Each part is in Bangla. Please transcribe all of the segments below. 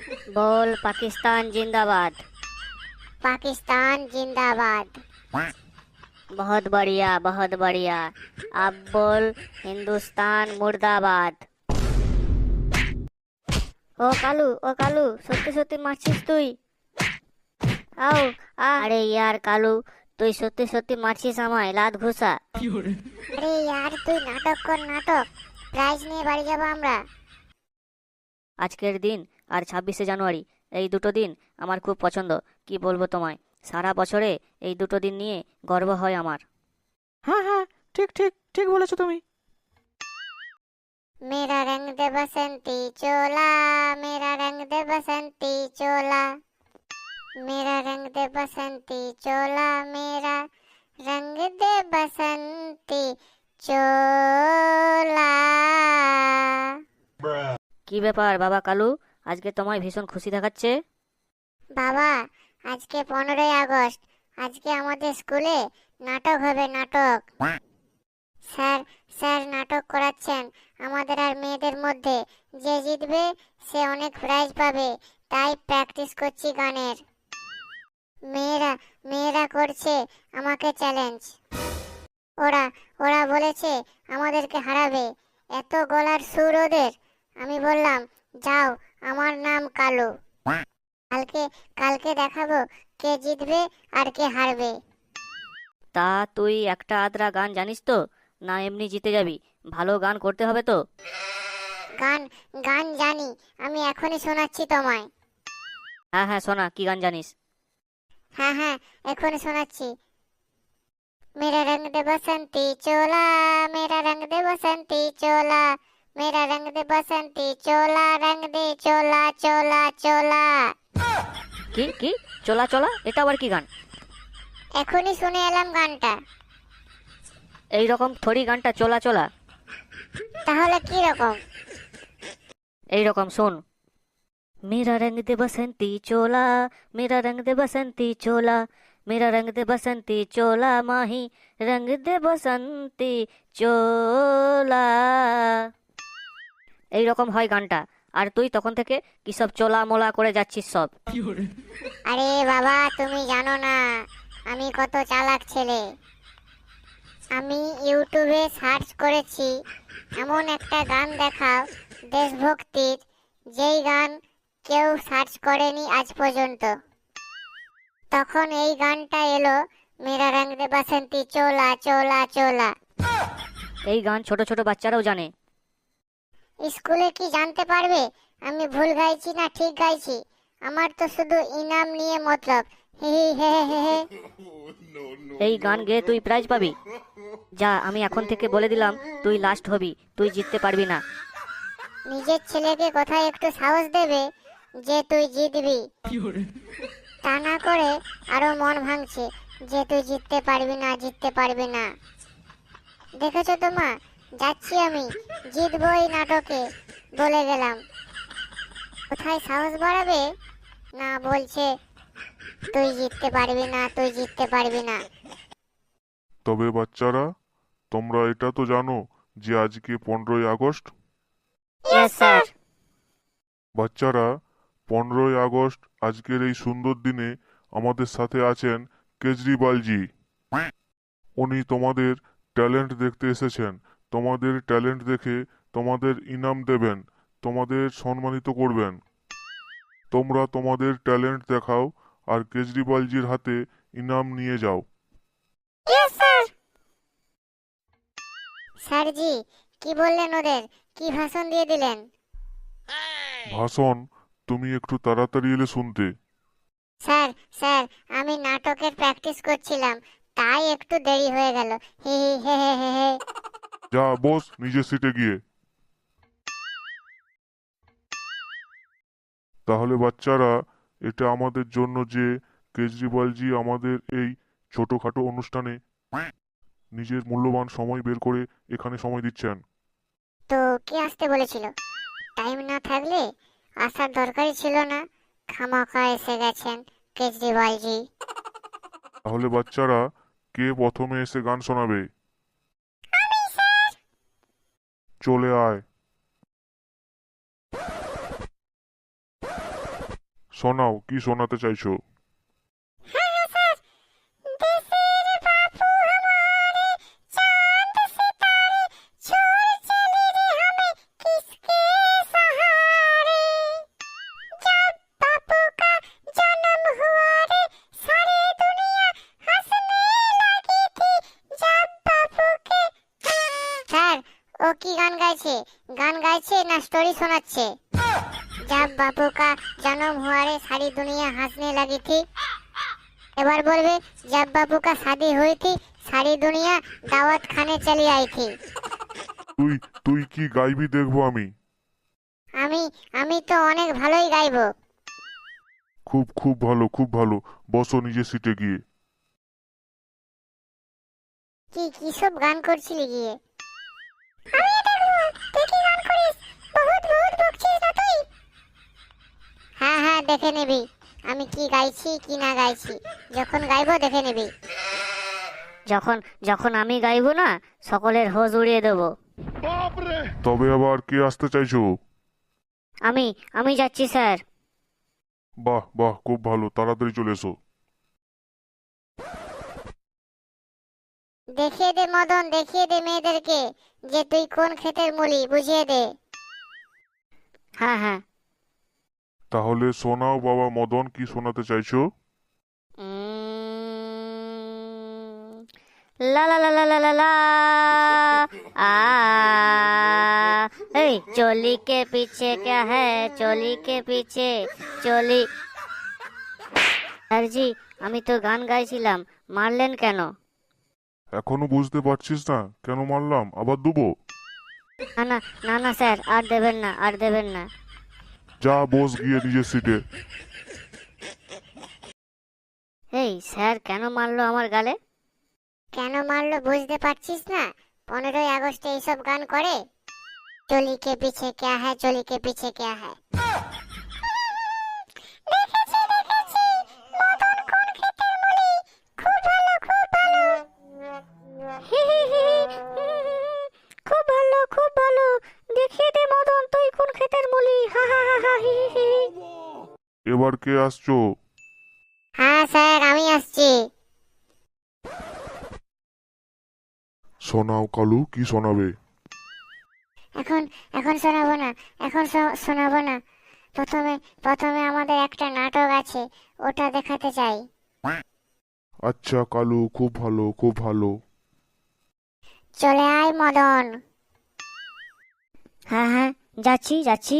बोल पाकिस्तान जिंदाबाद। पाकिस्तान जिंदाबाद। बहुत बढ़िया बहुत बढ़िया। अब बोल हिंदुस्तान मुर्दाबाद। ও কালু সত্যি সত্যি মারছিস তুই? আও আরে ইয়ার কালু, তুই সত্যি সত্যি মারছিস আমায় লাত ঘুষা। আরে यार তুই নাটক কর নাটক, প্রাইজ নিয়ে বাড়ি যাব আমরা। আজকের দিন আর 26শে জানুয়ারি, এই দুটো দিন আমার খুব পছন্দ। কি বলবো তোমায়, সারা বছরে এই দুটো দিন নিয়ে গর্ব হয় আমার। হ্যাঁ হ্যাঁ, ঠিক ঠিক ঠিক বলেছো তুমি। मेरा रंग दे बसंती चोला, मेरा रंग दे बसंती चोला, मेरा रंग दे बसंती चोला, मेरा रंग दे बसंती चोला। কি ব্যাপার বাবা কালু, আজকে তোমায় ভীষণ খুশি দেখাচ্ছে। বাবা, আজকে 15ই আগস্ট, আজকে আমাদের স্কুলে নাটক হবে, নাটক। স্যার, স্যার নাটক করাচ্ছেন আমাদের আর মেয়েদের মধ্যে। যে জিতবে সে অনেক প্রাইজ পাবে, তাই প্র্যাকটিস করছি গানের। মেয়েরা মেয়েরা করছে আমাকে চ্যালেঞ্জ। ওরা ওরা বলেছে আমাদেরকে হারাবে, এত গলার সুর ওদের। আমি বললাম যাও, আমার নাম কালু। কালকে কালকে দেখাবো কে জিতবে আর কে হারবে। তা তুই একটা আধরা গান জানিস তো, না এমনি জিতে যাবি? ভালো গান করতে হবে তো। গান গান জানি, আমি এখনই শোনাচ্ছি তোমায়। হ্যাঁ হ্যাঁ, শোনা, কি গান জানিস? হ্যাঁ হ্যাঁ, এখনই শোনাচ্ছি। मेरा रंग दे बसंती चोला, मेरा रंग दे बसंती चोला, मेरा रंग दे बसंती चोला, रंग दे चोला चोला चोला। কি কি চলা চলা, এটা আবার কি গান? এখনই শুনে এলাম গানটা। এই রকম থোড়ি গানটা চলা চলা। তাহলে কি রকম? এই রকম শোন। मेरा रंग दे बसंती चोला, मेरा रंग दे बसंती चोला, मेरा रंग दे बसंती चोला, माही रंग दे बसंती चोला। এই রকম হয় গানটা। আর তুই তখন থেকে কি সব চোলা মোলা করে যাচ্ছিস সব। আরে বাবা, তুমি জানো না আমি কত চালাক ছেলে। আমি ইউটিউবে সার্চ করেছি, এমন একটা গান দেখাও দেশভক্তির, যেই গান কেউ সার্চ করেনি আজ পর্যন্ত। তখন এই গানটা এলো, মেরা রং দে বাসন্তী চোলা চোলা চোলা। এই গান ছোট ছোট বাচ্চারাও জানে। স্কুলে কি জানতে পারবে আমি ভুল গাইছি না ঠিক গাইছি? আমার তো শুধু ইনাম নিয়ে মতলব। হি হি হে হে হে। এই গান গেয়ে তুই প্রাইজ পাবি। যা, আমি এখন থেকে বলে দিলাম, তুই লাস্ট হবি, তুই জিততে পারবি না। নিজের ছেলেকে কোথায় একটু সাহস দেবে যে তুই জিতবি? তা না করে আরো মন ভাঙছে যে তুই জিততে পারবি না, জিততে পারবি না। দেখেছো তো মা, যাচ্ছি আমি, জিতবো এই নাটকে, বলে গেলাম। কোথায় সাহস বাড়াবে না, বলছে তুই জিততে পারবি না, তুই জিততে পারবি না। তবে বাচ্চারা, তোমরা এটা তো জানো যে আজকে 15ই আগস্ট। Yes sir. বাচ্চারা, 15ই আগস্ট আজকের এই সুন্দর দিনে আমাদের সাথে আছেন কেজরিওয়ালজি। উনি তোমাদের ট্যালেন্ট দেখতে এসেছেন। তোমাদের ট্যালেন্ট দেখে তোমাদের ইনাম দেবেন, তোমাদের সম্মানিত করবেন। তোমরা তোমাদের ট্যালেন্ট দেখাও আর কেজরিওয়ালজির হাতে ইনাম নিয়ে যাও। স্যারজি, কি বললেন ওদের? কি ভাষণ দিয়ে দিলেন? ভাষণ তুমি একটু তাড়াতাড়ি এলে শুনতে। স্যার, স্যার আমি নাটকের প্র্যাকটিস করছিলাম, তাই একটু দেরি হয়ে গেল। হি হি হে হে হে হে। যা বস নিজের সিটে গিয়ে। তাহলে বাচ্চারা, এটা আমাদের জন্য যে কেজরিওয়ালজি আমাদের এই ছোটখাটো অনুষ্ঠানে নিজের মূল্যবান সময় বের করে এখানে সময় দিচ্ছেন। তো কে আসতে বলেছিল? টাইম না থাকলে আসার দরকারই ছিল না, খামাখা এসে গেছেন কেজরিওয়ালজি। তাহলে বাচ্চারা, কে প্রথমে এসে গান শোনাবে? চলে আয়। শোনাও, কি শোনাতে চাইছো? হ্যাঁ হ্যাঁ স্যার, দেশের বাপু हमारे चांद सितारे छोड़ चले रे हमें किसके सहारे। जब बापू का जन्म हुआ रे सारी दुनिया हंसने लगी थी। जब बापू के স্যার, ও কি গান গাইছে? গান গাইছে না স্টোরি শোনাচ্ছে? जब बापू का जन्म हुआ रे सारी दुनिया हंसने लगी थी। এবার বলবে जब बापू का शादी हुई थी सारी दुनिया दावत खाने चली आई थी। তুই তুই কি গাইবি দেখবো আমি। আমি আমি তো অনেক ভালোই গাইবো। খুব খুব ভালো, খুব ভালো। বসো নিজের সিটে গিয়ে। কি কি সব গান করছিলি গিয়ে? আমি দেখবো, তুই কি গান করিস? বহুত বহুত বকছিস না তুই। হ্যাঁ হ্যাঁ, দেখে নিবি আমি কি গাইছি কি না গাইছি। যখন গাইবো দেখে নিবি। যখন যখন আমি গাইবো না, সকলের হোশ উড়িয়ে দেবো। তবে আবার কে আসতে চাইছো? আমি আমি যাচ্ছি স্যার। বাহ বাহ, খুব ভালো, তাড়াতাড়ি চলে এসো। দেখিয়ে দে মদন, দেখিয়ে দে মেয়েদেরকে যে তুই কোন ক্ষেতের মুলি, বুঝিয়ে দে। হ্যাঁ হ্যাঁ। তাহলে শোনাও বাবা মদন, কি শোনাতে চাইছো? লা লা লা লা লা লা লা आ चोली के पीछे क्या है, चोली के पीछे चोली। স্যারজি, আমি তো গান গাইছিলাম, মারলেন কেন? এখনো বুঝতে পারছিস না কেন মারলাম? আবার দেবো? না না না না স্যার, আর দেবেন না, আর দেবেন না। যা বস গিয়ে নিজের সিটে। এই স্যার কেন মারলো আমার গালে? কেন মারলো বুঝতে পারছিস না? 15ই আগস্টে এইসব গান করে। চলি কে পিছে ক্যা হ্যায়, চলি কে পিছে ক্যা হ্যায়। দেখেছি দেখেছি, মদন কোন ক্ষেতের মুলি, খুব ভালো খুব ভালো। হি হি হি হি, খুব ভালো খুব ভালো। দেখিয়ে দে মদন তুই কোন ক্ষেতের মুলি, হা হা হা হা হি হি হি। এবার কে আসছো? হ্যাঁ স্যার, আমি আসছি। শোনাও কালু, কি শোনাবে? এখন এখন শোনাবো না, এখন শোনাবো না। প্রথমে প্রথমে আমাদের একটা নাটক আছে, ওটা দেখাতে চাই। আচ্ছা কালু, খুব ভালো খুব ভালো। চলে আয় মদন। হ্যাঁ হ্যাঁ, যাচ্ছি যাচ্ছি।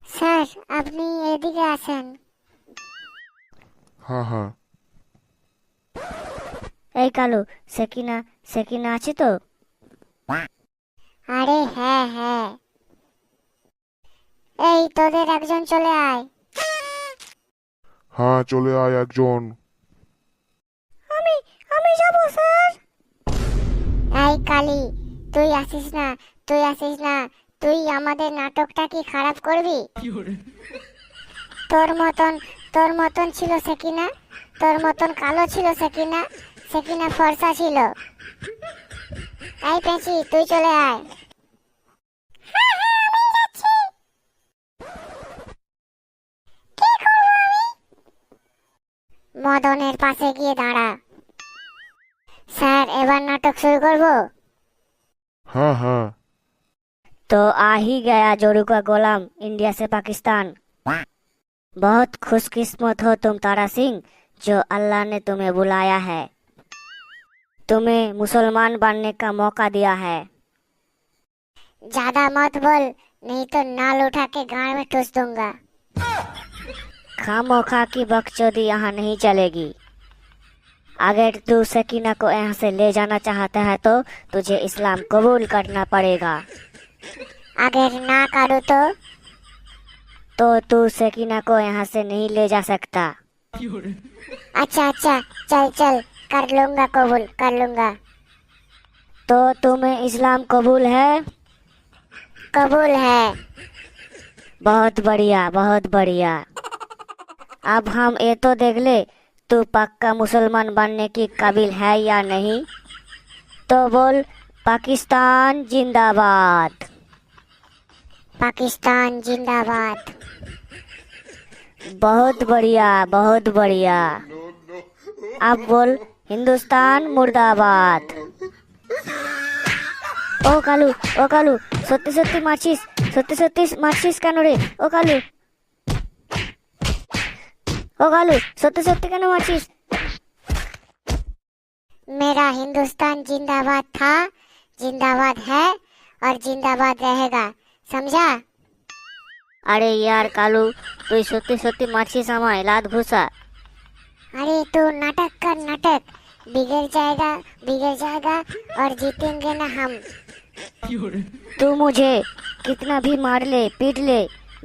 স্যার, আপনি এদিকে আসেন। হ্যাঁ হ্যাঁ। এই কালু, সেকিনা সেকিনা আছে তো? আরে হ্যাঁ হ্যাঁ, এই তোদের একজন চলে আয়। হ্যাঁ চলে আয় একজন। আমি আমি যাব স্যার। এই কালি, তুই আসিস না, তুই আসিস না। তুই আমাদের নাটকটা কি খারাপ করবি? তোর মতন ছিল সেকিনা, তোর মতন কালো ছিল সেকিনা, সেকিনা ফর্সা ছিল। এই পেঁচি, তুই চলে আয়। হ্যাঁ হ্যাঁ, আমি যাচ্ছি। কি করব আমি? মদনের পাশে গিয়ে দাঁড়া। স্যার, এবার নাটক শুরু করব। হ্যাঁ হ্যাঁ। तो आ ही गया जोरू का गुलाम इंडिया से पाकिस्तान। बहुत खुशकिस्मत हो तुम तारा सिंह, जो अल्लाह ने तुम्हें बुलाया है, तुम्हें मुसलमान बनने का मौका दिया है। ज्यादा मत बोल, नहीं तो नाल उठा के गाड़ में ठूस दूंगा। खामोखा की बकचोदी यहाँ नहीं चलेगी। अगर तू सकीना को यहाँ से ले जाना चाहता है तो तुझे इस्लाम कबूल करना पड़ेगा। अगर ना करूँ तो तू सकीना को यहाँ से नहीं ले जा सकता। अच्छा अच्छा, चल चल, कर लूंगा कबूल, कर लूंगा। तो तुम्हें इस्लाम कबूल है? कबूल है। बहुत बढ़िया बहुत बढ़िया। अब हम ये तो देख ले तू पक्का मुसलमान बनने की काबिल है या नहीं। तो बोल पाकिस्तान जिंदाबाद। पाकिस्तान जिंदाबाद। बहुत बढ़िया, बहुत बढ़िया। अब बोल हिंदुस्तान मुर्दाबाद। ও কালু, ও কালু, সত্যি সত্যি মারছিস? সত্যি সত্যি মারছিস কেন রে? ও কালু, ও কালু, সত্যি সত্যি কেন মারছিস? मेरा हिंदुस्तान जिंदाबाद था, जिंदाबाद है और जिंदाबाद रहेगा, समझा? আরে ইয়ার কালু, তুই সত্যি সত্যি মারছিস আমায় লাত ঘুষা। अरे तू नाटक कर नाटक, बिगड़ जाएगा और जीतेंगे ना हम। तू मुझे कितना भी मार ले पीट ले,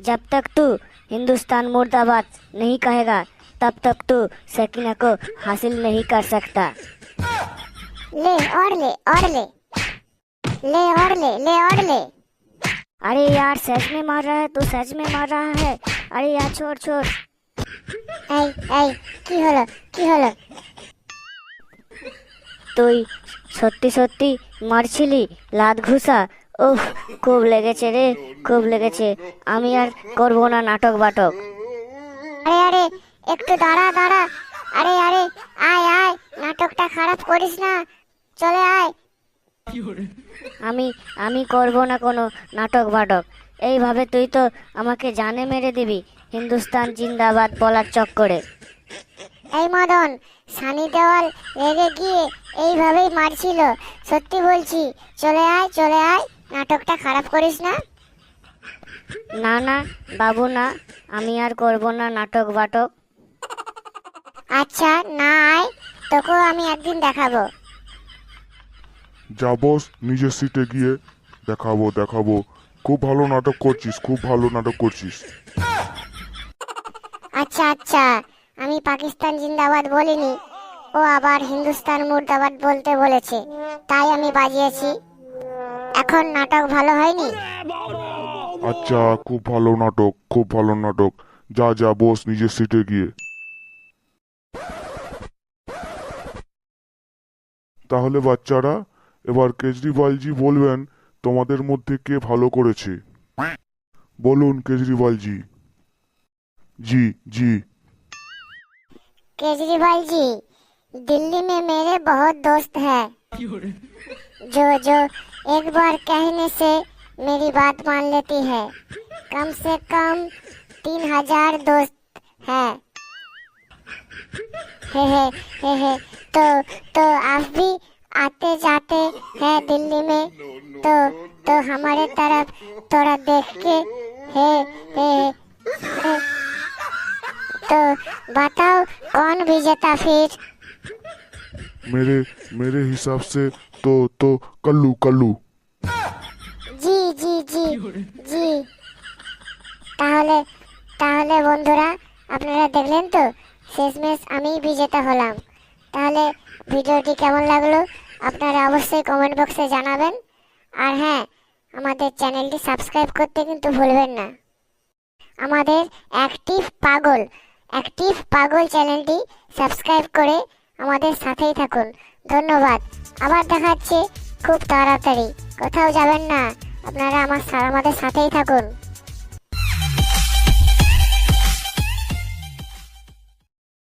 जब तक तू हिंदुस्तान मुर्दाबाद नहीं कहेगा तब तक तू सकीना को हासिल नहीं कर सकता। ले और ले और ले, ले और ले, ले और ले। अरे यार सच में मार रहा है, तू सच में मार रहा है। अरे यार छोड़ छोड़। এই কি হলো কি হলো? তুই সত্যি সত্যি মারছিলি লাত ঘুষা? ওহ, খুব লেগেছে রে, খুব লেগেছে। আমি আর করবো না নাটক বাটক। আরে আরে একটু দাঁড়া দাঁড়া, আরে আরে আয় আয়, নাটকটা খারাপ করিস না, চলে আয়। আমি আমি করবো না কোনো নাটক বাটক। এইভাবে তুই তো আমাকে জানে মেরে দিবি হিন্দুস্তান জিন্দাবাদ বলার চক্করে। এই মদন, সানি দেওয়াল রেগে গিয়ে এইভাবেই মারছিল, সত্যি বলছি, চলে আয়, নাটকটা খারাপ করিস না। না না বাবু না, আমি আর করবো না নাটক বাটক। আচ্ছা না আয়, তোকেও আমি একদিন দেখাবো। যা বস, নিজের সিটে গিয়ে দেখাবো। খুব ভালো নাটক করছিস, খুব ভালো নাটক করছিস। আচ্ছা আচ্ছা, আমি পাকিস্তান জিন্দাবাদ বলিনি, ও আবার হিন্দুস্তান মুর্দাবাদ বলতে বলেছে, তাই আমি বাজিয়েছি। এখন নাটক ভালো হয়নি? আচ্ছা, খুব ভালো নাটক, খুব ভালো নাটক। যা বস, নিজের সিটে গিয়ে। তাহলে বাচ্চারা, এবার কেজরিওয়ালজি বলবেন তোমাদের মধ্যে কে ভালো করেছে। বলুন কেজরিওয়ালজি। जी जी। केजरीवाल जी, दिल्ली में मेरे बहुत दोस्त हैं, जो एक बार कहने से मेरी बात मान लेती है। कम से कम 3000 दोस्त हैं। हे तो आप भी आते जाते हैं दिल्ली में, तो हमारे तरफ थोड़ा देख के हे तो बताओ कौन विजेता फिर? मेरे हिसाब से तो कल्लू। জি জি জি জি। তাহলে বন্ধুরা, আপনারা দেখলেন তো, শেষমেশ আমি বিজেতা হলাম। তাহলে ভিডিওটি কেমন লাগলো আপনারা অবশ্যই কমেন্ট বক্সে জানাবেন। আর হ্যাঁ, আমাদের চ্যানেলটি সাবস্ক্রাইব করতে কিন্তু ভুলবেন না। আমাদের অ্যাক্টিভ পাগল চ্যানেলটি সাবস্ক্রাইব করে আমাদের সাথেই থাকুন। ধন্যবাদ। আবার দেখা হচ্ছে খুব তাড়াতাড়ি। কোথাও যাবেন না, আপনারা আমাদের সাথেই থাকুন।